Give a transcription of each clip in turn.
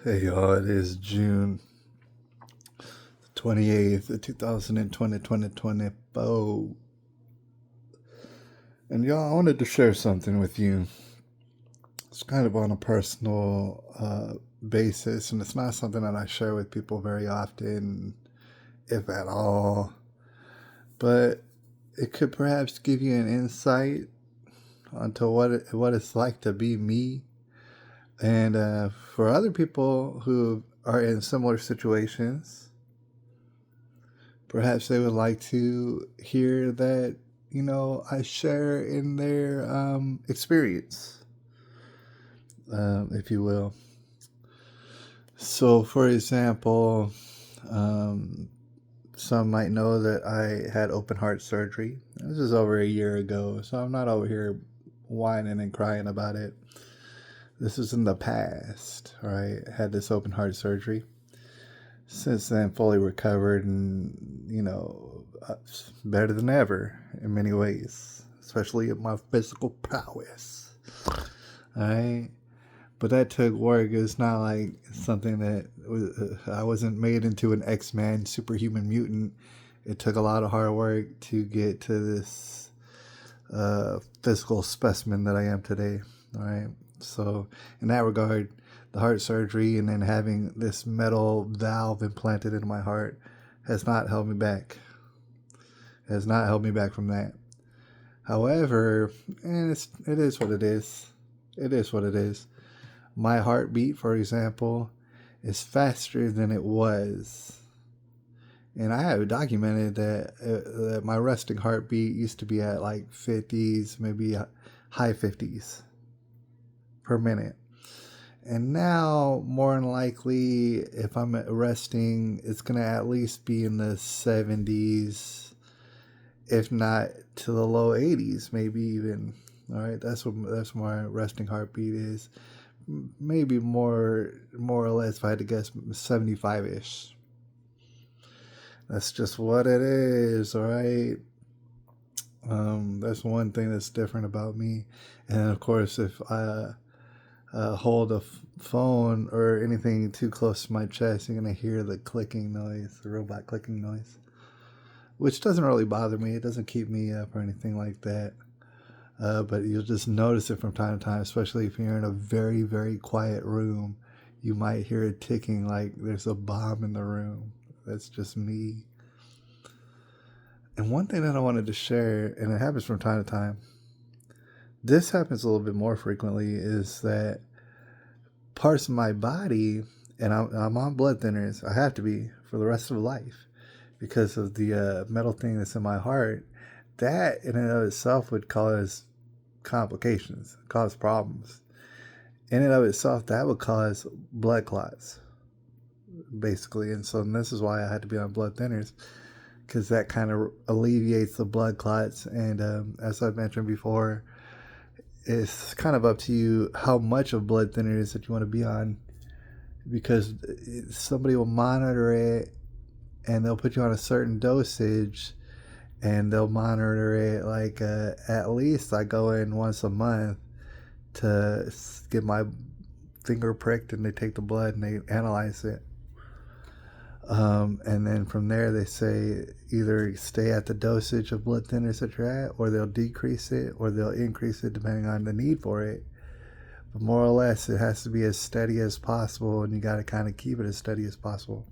Hey y'all, it is June 28th, 2024. And y'all, I wanted to share something with you. It's kind of on a personal basis, and it's not something that I share with people very often, if at all. But it could perhaps give you an insight onto what it's like to be me. And for other people who are in similar situations, perhaps they would like to hear that, I share in their experience, if you will. So, for example, um, some might know that I had open heart surgery. This is over a year ago, so I'm not over here whining and crying about it. This was in the past, right? I had this open heart surgery. Since then, fully recovered and, better than ever in many ways, especially in my physical prowess. All right. But that took work. It's not like something that I wasn't made into an X-Man superhuman mutant. It took a lot of hard work to get to this physical specimen that I am today. All right. So, in that regard, the heart surgery and then having this metal valve implanted into my heart has not held me back. Has not held me back from that. However, it is what it is. It is what it is. My heartbeat, for example, is faster than it was. And I have documented that my resting heartbeat used to be at like 50s, maybe high 50s per minute. And now, more than likely, if I'm resting, it's going to at least be in the 70s, if not to the low 80s, maybe even. All right, that's my resting heartbeat is. Maybe more or less, if I had to guess, 75-ish. That's just what it is, all right? That's one thing that's different about me. And of course, if I hold a phone or anything too close to my chest, you're going to hear the clicking noise, the robot clicking noise, which doesn't really bother me. It doesn't keep me up or anything like that. But you'll just notice it from time to time, especially if you're in a very, very quiet room. You might hear it ticking like there's a bomb in the room. That's just me. And one thing that I wanted to share, and it happens from time to time, this happens a little bit more frequently, is that parts of my body, and I'm on blood thinners, I have to be for the rest of life because of the metal thing that's in my heart, that in and of itself would cause complications, cause problems. In and of itself, that would cause blood clots, basically. And so this is why I had to be on blood thinners, because that kind of alleviates the blood clots. And as I've mentioned before, it's kind of up to you how much of blood thinners that you want to be on, because somebody will monitor it and they'll put you on a certain dosage and they'll monitor it like at least I go in once a month to get my finger pricked, and they take the blood and they analyze it. And then from there, they say either stay at the dosage of blood thinners that you're at, or they'll decrease it, or they'll increase it depending on the need for it. But more or less, it has to be as steady as possible, and you got to kind of keep it as steady as possible.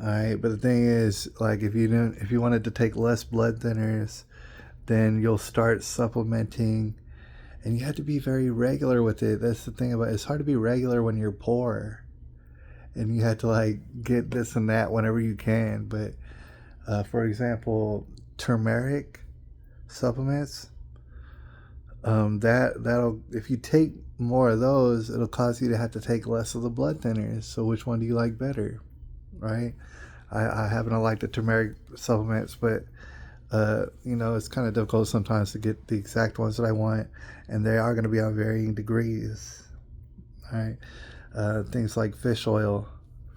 All right, but the thing is, like, if you wanted to take less blood thinners, then you'll start supplementing, and you have to be very regular with it. That's the thing about it. It's hard to be regular when you're poor, and you have to like get this and that whenever you can. But for example, turmeric supplements, that'll, if you take more of those, it'll cause you to have to take less of the blood thinners. So which one do you like better, right? I happen to like the turmeric supplements, but it's kind of difficult sometimes to get the exact ones that I want, and they are going to be on varying degrees. All right, things like fish oil,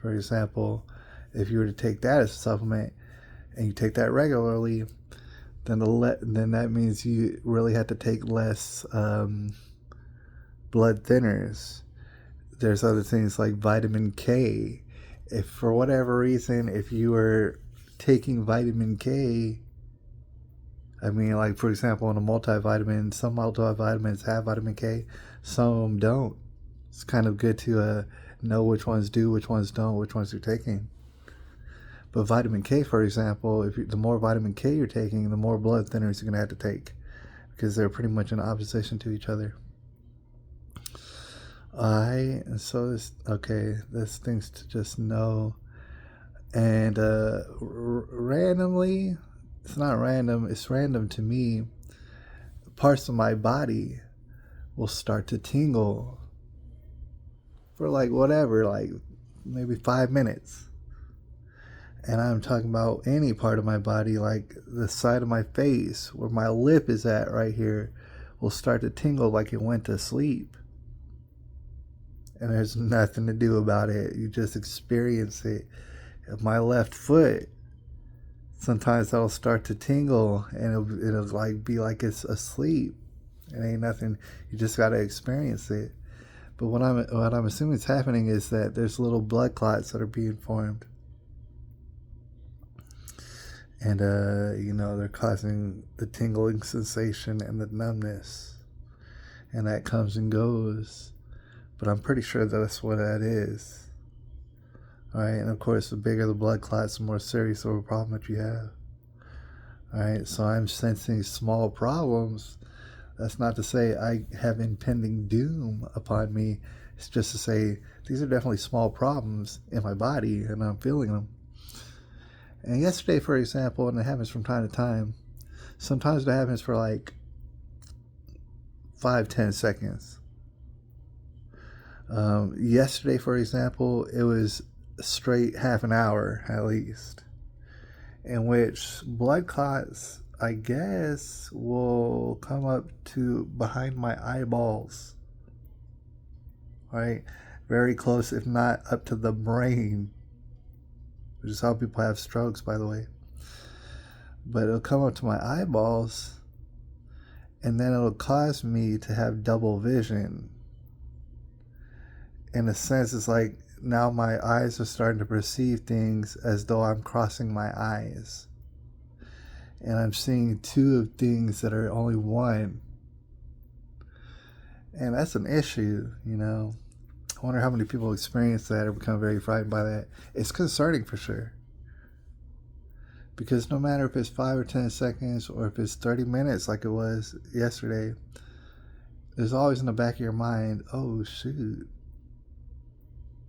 for example, if you were to take that as a supplement and you take that regularly, then that means you really have to take less blood thinners. There's other things like vitamin K. If for whatever reason, if you were taking vitamin K, I mean, like for example, in a multivitamin, some multivitamins have vitamin K, some of them don't. It's kind of good to know which ones do, which ones don't, which ones you're taking. But vitamin K, for example, the more vitamin K you're taking, the more blood thinners you're gonna have to take, because they're pretty much in opposition to each other. And so there's things to just know. And randomly, it's not random, it's random to me, parts of my body will start to tingle for like whatever, like maybe 5 minutes. And I'm talking about any part of my body, like the side of my face where my lip is at right here will start to tingle like it went to sleep. And there's nothing to do about it. You just experience it. My left foot, sometimes that'll start to tingle and it'll like be like it's asleep. It ain't nothing. You just gotta experience it. But what I'm assuming is happening is that there's little blood clots that are being formed. And they're causing the tingling sensation and the numbness. And that comes and goes. But I'm pretty sure that's what that is. Alright, and of course, the bigger the blood clots, the more serious of a problem that you have. Alright, so I'm sensing small problems. That's not to say I have impending doom upon me. It's just to say these are definitely small problems in my body, and I'm feeling them. And yesterday, for example, and it happens from time to time, sometimes it happens for like 5-10 seconds. Yesterday, for example, it was straight half an hour at least, in which blood clots, I guess, will come up to behind my eyeballs, right? Very close, if not up to the brain, which is how people have strokes, by the way. But it'll come up to my eyeballs, and then it'll cause me to have double vision. In a sense, it's like now my eyes are starting to perceive things as though I'm crossing my eyes. And I'm seeing two of things that are only one. And that's an issue, I wonder how many people experience that or become very frightened by that. It's concerning for sure. Because no matter if it's 5 or 10 seconds or if it's 30 minutes like it was yesterday, there's always in the back of your mind, oh shoot.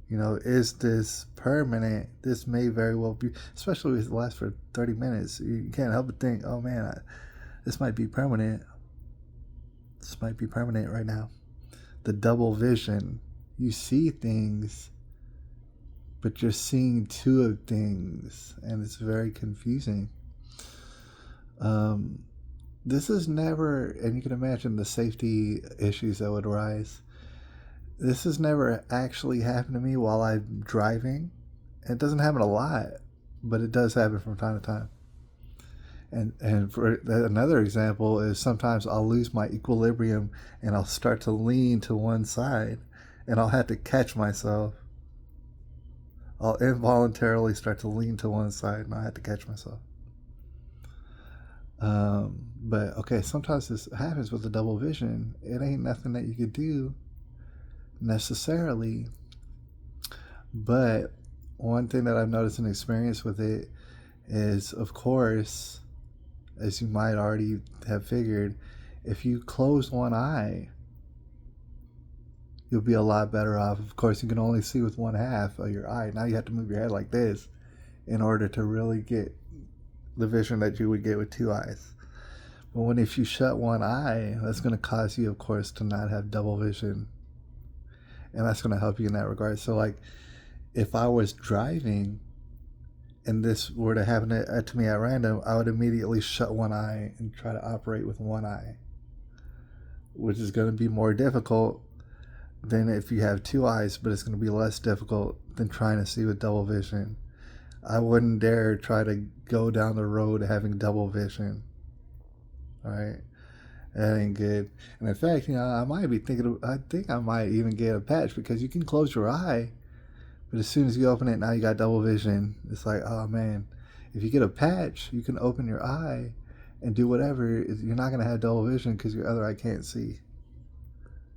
Is this permanent? This may very well be, especially if it lasts for 30 minutes. You can't help but think, oh man, this might be permanent. This might be permanent right now. The double vision. You see things, but you're seeing two of things, and it's very confusing. This is never, and you can imagine the safety issues that would arise. This has never actually happened to me while I'm driving. It doesn't happen a lot, but it does happen from time to time. And for another example is sometimes I'll lose my equilibrium and I'll start to lean to one side, and I'll have to catch myself. I'll involuntarily start to lean to one side, and I have to catch myself. But okay, sometimes this happens with the double vision. It ain't nothing that you could do necessarily, but one thing that I've noticed and experienced with it is, of course, as you might already have figured, if you close one eye, you'll be a lot better off. Of course, you can only see with one half of your eye. Now you have to move your head like this in order to really get the vision that you would get with two eyes. But if you shut one eye, that's going to cause you, of course, to not have double vision. And that's going to help you in that regard. So, like, if I was driving and this were to happen to me at random, I would immediately shut one eye and try to operate with one eye, which is going to be more difficult than if you have two eyes, but it's going to be less difficult than trying to see with double vision. I wouldn't dare try to go down the road having double vision. All right. That ain't good. And in fact, I might be thinking. I think I might even get a patch because you can close your eye, but as soon as you open it, now you got double vision. It's like, oh man, if you get a patch, you can open your eye and do whatever. You're not gonna have double vision because your other eye can't see.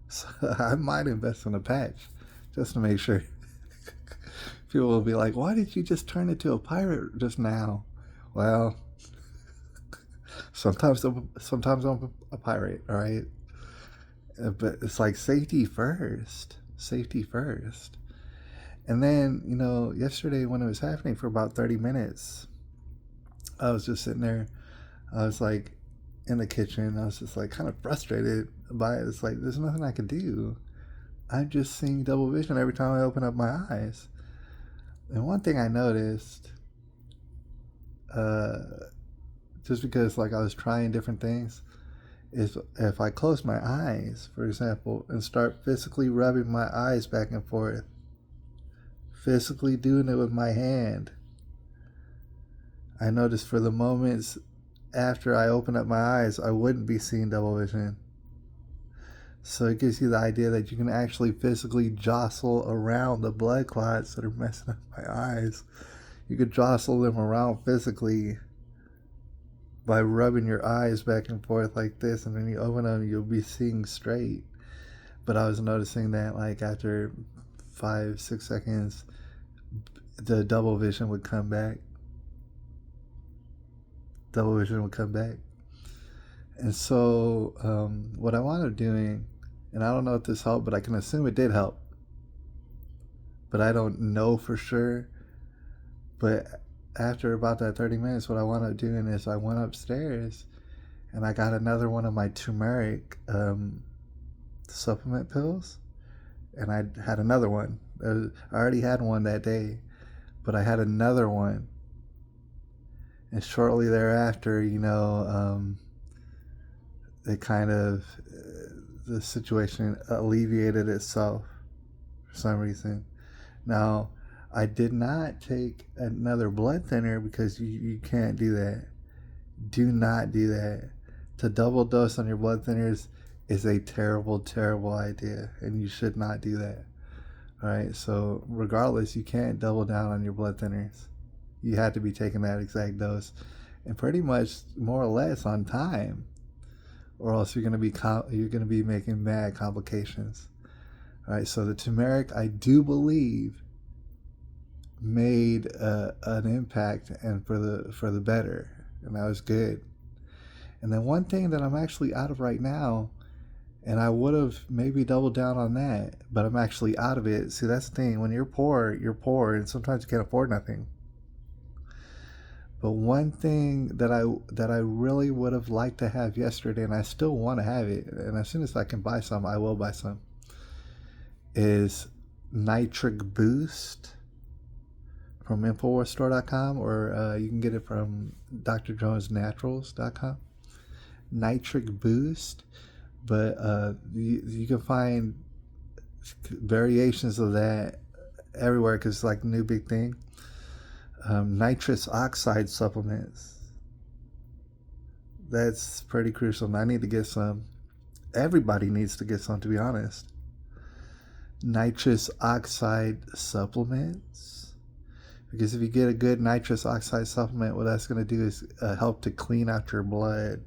So I might invest in a patch just to make sure. People will be like, why did you just turn into a pirate just now? Well, sometimes I'm a pirate, all right? But it's like safety first. Safety first. And then, yesterday when it was happening for about 30 minutes, I was just sitting there. I was like in the kitchen. I was just like kind of frustrated by it. It's like, there's nothing I can do. I'm just seeing double vision every time I open up my eyes. And one thing I noticed, just because like I was trying different things, is if I close my eyes, for example, and start physically rubbing my eyes back and forth, physically doing it with my hand, I noticed for the moments after I open up my eyes, I wouldn't be seeing double vision. So it gives you the idea that you can actually physically jostle around the blood clots that are messing up my eyes. You could jostle them around physically by rubbing your eyes back and forth like this, and then you open them, you'll be seeing straight. But I was noticing that like after 5-6 seconds, the double vision would come back. Double vision would come back. And so what I wound up doing, and I don't know if this helped, but I can assume it did help, but I don't know for sure. But after about that 30 minutes, what I wound up doing is I went upstairs and I got another one of my turmeric supplement pills, and I had another one. I already had one that day, but I had another one. And shortly thereafter, it kind of, the situation alleviated itself for some reason. Now, I did not take another blood thinner because you can't do that. Do not do that. To double dose on your blood thinners is a terrible, terrible idea, and you should not do that. All right, so regardless, you can't double down on your blood thinners. You have to be taking that exact dose, and pretty much more or less on time, or else you're going to be making mad complications. All right, so the turmeric, I do believe, made an impact and for the better, and that was good. And then one thing that I'm actually out of right now, and I would have maybe doubled down on that, but I'm actually out of it. See, that's the thing. When you're poor, and sometimes you can't afford nothing. But one thing that I really would have liked to have yesterday, and I still want to have it, and as soon as I can buy some, I will buy some, is Nitric Boost from InfoWarsStore.com, or you can get it from drjonesnaturals.com. Nitric Boost, but you can find variations of that everywhere because it's like the new big thing. Nitrous oxide supplements. That's pretty crucial. I need to get some. Everybody needs to get some, to be honest. Nitrous oxide supplements. Because if you get a good nitrous oxide supplement, what that's going to do is help to clean out your blood.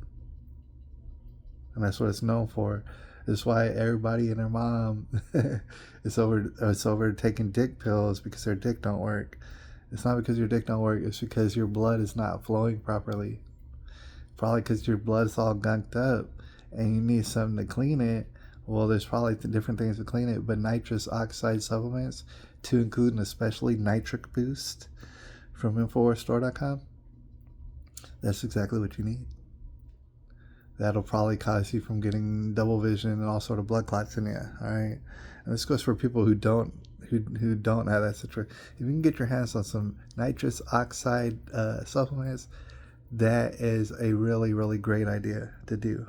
And that's what it's known for. That's why everybody and their mom is over taking dick pills because their dick don't work. It's not because your dick don't work. It's because your blood is not flowing properly. Probably because your blood's all gunked up and you need something to clean it. Well, there's probably different things to clean it, but nitrous oxide supplements, to include and especially Nitric Boost from InfoWarsStore.com, that's exactly what you need. That'll probably cause you from getting double vision and all sort of blood clots in you. All right, and this goes for people who don't have that situation. If you can get your hands on some nitrous oxide supplements, that is a really, really great idea to do.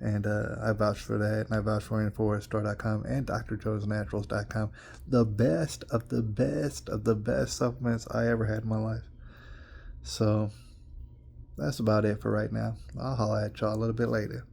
And I vouch for that, and I vouch for InfoWarsStore.com and drjonesnaturals.com. The best of the best of the best supplements I ever had in my life. So that's about it for right now. I'll holler at y'all a little bit later.